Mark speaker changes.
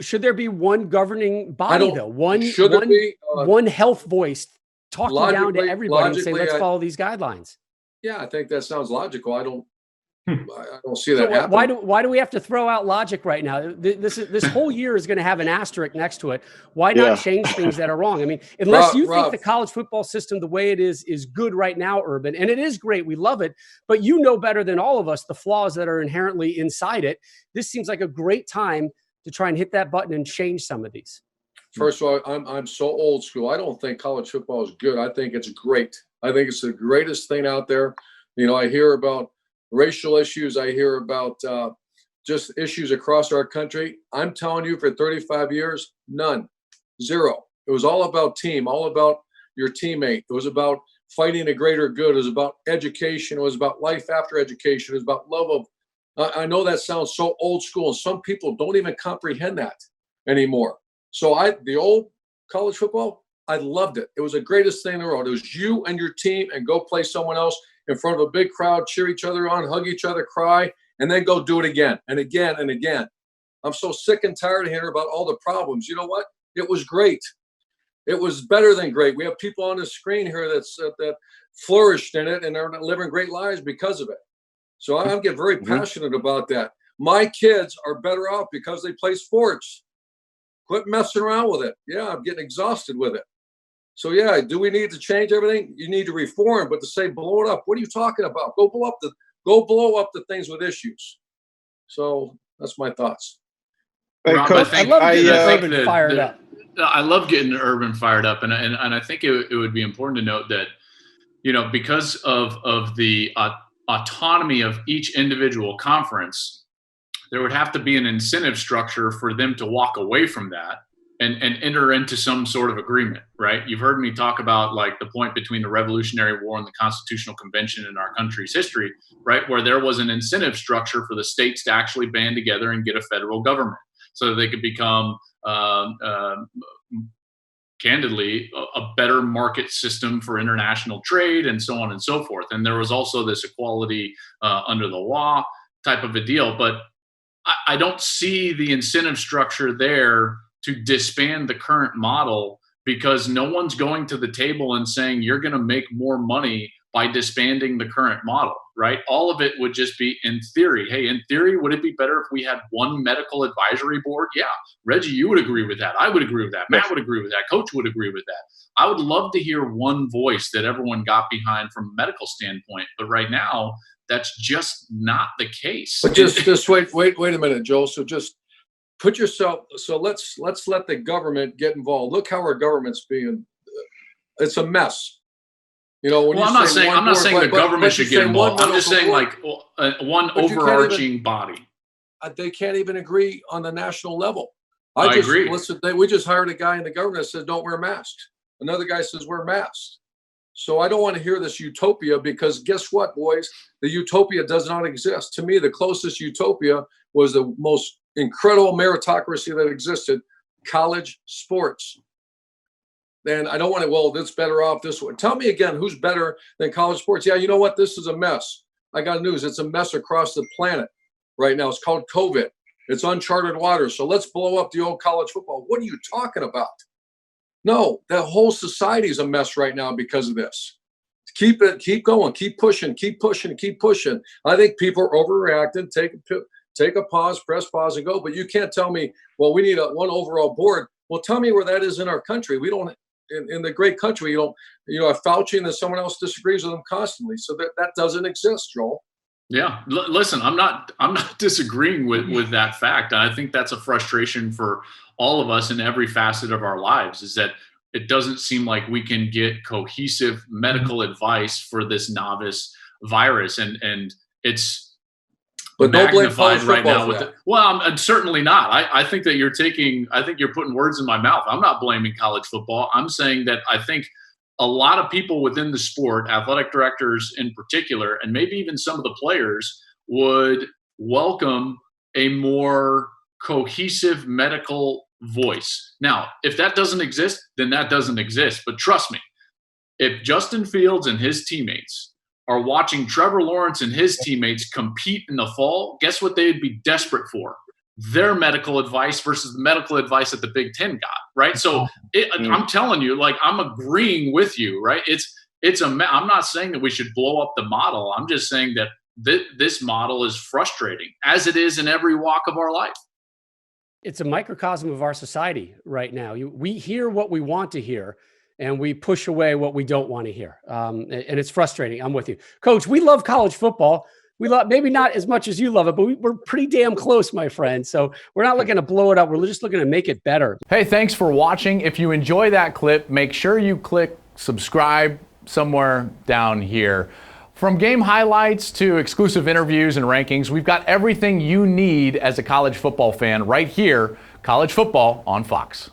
Speaker 1: Should there be one governing body, though? One health voice talking down to everybody and saying, let's follow these guidelines?
Speaker 2: Yeah, I think that sounds logical. I don't see that happening.
Speaker 1: Why do we have to throw out logic right now? This whole year is going to have an asterisk next to it. Why not change things that are wrong? I mean, unless you think the college football system, the way it is good right now, Urban, and it is great. We love it. But you know better than all of us the flaws that are inherently inside it. This seems like a great time to try and hit that button and change some of these.
Speaker 2: First of all, I'm so old school. I don't think college football is good. I think it's great. I think it's the greatest thing out there. You know, I hear about racial issues. I hear about just issues across our country. I'm telling you, for 35 years, none, zero. It was all about team, all about your teammate. It was about fighting a greater good. It was about education. It was about life after education. It was about love of. I know that sounds so old school, and some people don't even comprehend that anymore. So the old college football, I loved it. It was the greatest thing in the world. It was you and your team, and go play someone else in front of a big crowd, cheer each other on, hug each other, cry, and then go do it again and again and again. I'm so sick and tired of hearing about all the problems. You know what? It was great. It was better than great. We have people on the screen here that flourished in it and are living great lives because of it. So I get very passionate about that. My kids are better off because they play sports. Quit messing around with it. Yeah, I'm getting exhausted with it. So yeah, do we need to change everything? You need to reform, but to say blow it up, what are you talking about? Go blow up the things with issues. So that's my thoughts.
Speaker 3: Rob,
Speaker 1: I love getting Urban fired up.
Speaker 3: I love getting Urban fired up, and I think it would be important to note that, you know, because of the autonomy of each individual conference, there would have to be an incentive structure for them to walk away from that and enter into some sort of agreement, right? You've heard me talk about like the point between the Revolutionary War and the Constitutional Convention in our country's history, right? Where there was an incentive structure for the states to actually band together and get a federal government so that they could become, candidly, a better market system for international trade and so on and so forth. And there was also this equality under the law type of a deal. But I don't see the incentive structure there to disband the current model, because no one's going to the table and saying you're going to make more money by disbanding the current model, right? All of it would just be in theory. Hey, in theory, would it be better if we had one medical advisory board? Yeah. Reggie, you would agree with that. I would agree with that. Matt would agree with that. Coach would agree with that. I would love to hear one voice that everyone got behind from a medical standpoint. But right now, that's just not the case.
Speaker 2: But just wait a minute, Joel. So just put yourself. So let's let the government get involved. Look how our government's being. It's a mess. You know.
Speaker 3: I'm not saying the government should get involved. I'm just saying like one overarching body.
Speaker 2: They can't even agree on the national level.
Speaker 3: I agree.
Speaker 2: Listen, we just hired a guy in the government that says don't wear masks. Another guy says wear masks. So I don't want to hear this utopia, because guess what, boys? The utopia does not exist. To me, the closest utopia was the most incredible meritocracy that existed, college sports. Then I don't want to, well, that's better off this way. Tell me again, who's better than college sports? Yeah, you know what? This is a mess. I got news. It's a mess across the planet right now. It's called COVID. It's uncharted waters. So let's blow up the old college football. What are you talking about? No, the whole society is a mess right now because of this. Keep going, keep pushing. I think people are overreacting. Take a pause, press pause, and go. But you can't tell me, well, we need one overall board. Well, tell me where that is in our country. We don't, in the great country, you know, Fauci and someone else disagrees with them constantly. So that doesn't exist, Joel.
Speaker 3: Yeah. Listen, I'm not disagreeing with that fact. I think that's a frustration for all of us in every facet of our lives, is that it doesn't seem like we can get cohesive medical advice for this novice virus. And it's magnified right now with it. Well, I'm certainly not. I think that you're putting words in my mouth. I'm not blaming college football. I'm saying that I think a lot of people within the sport, athletic directors in particular, and maybe even some of the players, would welcome a more cohesive medical voice. Now, if that doesn't exist, then that doesn't exist. But trust me, if Justin Fields and his teammates are watching Trevor Lawrence and his teammates compete in the fall, guess what they'd be desperate for? their medical advice versus the medical advice that the Big Ten got, right? So I'm telling you, like, I'm agreeing with you, right? I'm not saying that we should blow up the model. I'm just saying that this model is frustrating, as it is in every walk of our life.
Speaker 1: It's a microcosm of our society right now. We hear what we want to hear, and we push away what we don't want to hear. And it's frustrating. I'm with you. Coach, we love college football. We love, maybe not as much as you love it, but we're pretty damn close, my friend. So we're not looking to blow it up. We're just looking to make it better.
Speaker 4: Hey, thanks for watching. If you enjoy that clip, make sure you click subscribe somewhere down here. From game highlights to exclusive interviews and rankings, we've got everything you need as a college football fan right here. College Football on Fox.